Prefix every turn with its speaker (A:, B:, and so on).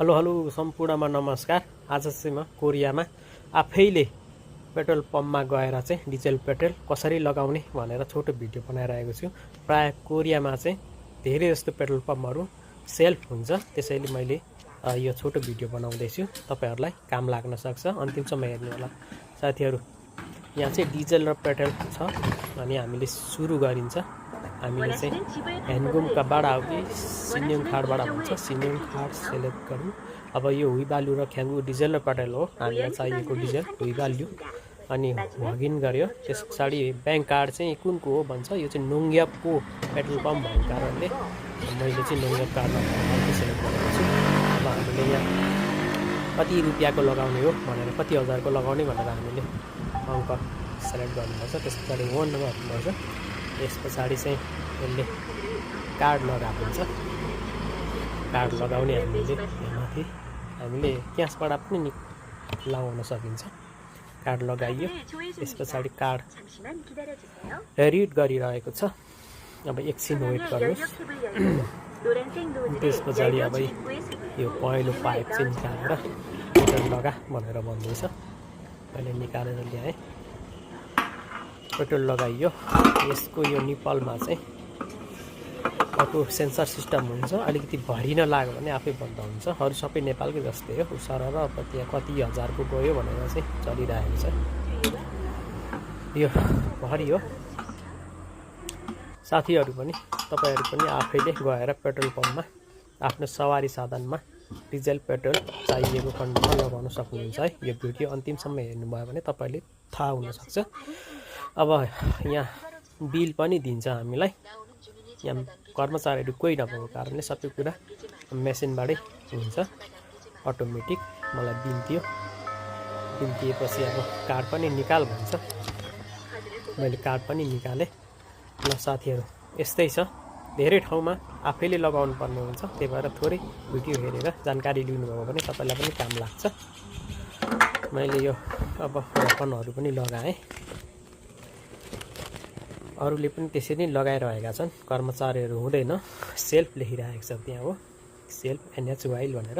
A: Hello hello सम्पूर्णमा नमस्कार। आज चाहिँ म कोरियामा आफैले पेट्रोल पम्पमा गएर चाहिँ डिजेल पेट्रोल कसरी लगाउने भनेर छोटो भिडियो बनाइरहेको छु। प्राय कोरियामा चाहिँ धेरै जस्तो पेट्रोल पम्पहरू सेल्फ हुन्छ, त्यसैले मैले यो छोटो भिडियो बनाउँदैछु। तपाईहरुलाई काम लाग्न सक्छ, अन्तिमसम्म हेर्नु होला साथीहरु। यहाँ चाहिँ डिजेल र पेट्रोल छ अनि हामीले सुरु गरिन्छ। हामीले चाहिँ हेन्गुमबाट हो कि सिन्योङ खाडबाट भन्छ, सिन्योङ खाड सेलेक्ट गरौँ। अब यो हुइबाल्यु र ख्याङ्गु डिजेल र पेट्रोल हो हामीलाई चाहिएको डिजेल हुइबाल्यु। अनि लगइन गर्यो, त्यस पछाडि ब्याङ्क कार्ड चाहिँ कुनको हो भन्छ। यो चाहिँ नोङ्ग्यापको पेट्रोल पम्प भएको कारणले मैले चाहिँ नोङ्ग्याप कार्डमा सेलेक्ट गरेको छु। अब हामीले यहाँ कति रुपियाँको लगाउने हो भनेर, कति हजारको लगाउने भनेर हामीले अङ्क सेलेक्ट गर्नुपर्छ। त्यस पछाडि 1 गर्नुपर्छ। त्यस पछाडि चाहिँ यसले कार्ड लगाएको हुन्छ। कार्ड लगाउने हामीले क्यासबाट पनि लगाउन सकिन्छ। कार्ड लगाइयो, त्यस पछाडि कार्ड रिड गरिरहेको छ। अब एकछिन वेट गर्नुहोस्। त्यस पछाडि अब यो पहिलो पाइप चाहिँ निकालेर पेट्रोल लगा भनेर भन्दैछ। मैले निकालेर ल्याएँ, पेट्रोल लगाइयो। यसको यो निप्पलमा चाहिँ अटो सेन्सर सिस्टम हुन्छ। अलिकति भरिन लाग्यो भने आफै बन्द हुन्छ। अरू सबै नेपालकै जस्तै हो। सरर अब त्यहाँ कति हजारको गयो भनेर चाहिँ चलिरहेको छ। यो भरियो। साथीहरु पनि तपाईहरु पनि आफैले गएर पेट्रोल पम्पमा आफ्नो सवारी साधनमा डिजेल पेट्रोल चाहिएको खण्डमा लगाउन सक्नुहुन्छ है। यो भिडियो अन्तिमसम्म हेर्नुभयो भने तपाईले थाहा हुन सक्छ। अब यहाँ बिल पनि दिन्छ हामीलाई। यहाँ कर्मचारीहरू कोही नभएको कारणले सबै कुरा मेसिनबाटै हुन्छ, अटोमेटिक। मलाई बिल दियो, बिल दिएपछि अब कार्ड पनि निकाल भन्छ। मैले कार्ड पनि निकालेँ। ल साथीहरु, यस्तै छ। धेरै ठाउँमा आफैले लगाउनु पर्ने हुन्छ, त्यही भएर थोरै भिडियो हेरेर जानकारी लिनुभयो भने तपाईलाई पनि काम लाग्छ। मैले यो अब रकनहरू पनि लगाएँ। अरूले पनि त्यसरी नै लगाइरहेका छन्। कर्मचारीहरू हुँदैन, सेल्फ लेखिरहेको छ त्यहाँ हो, सेल्फ NH Oil भनेर।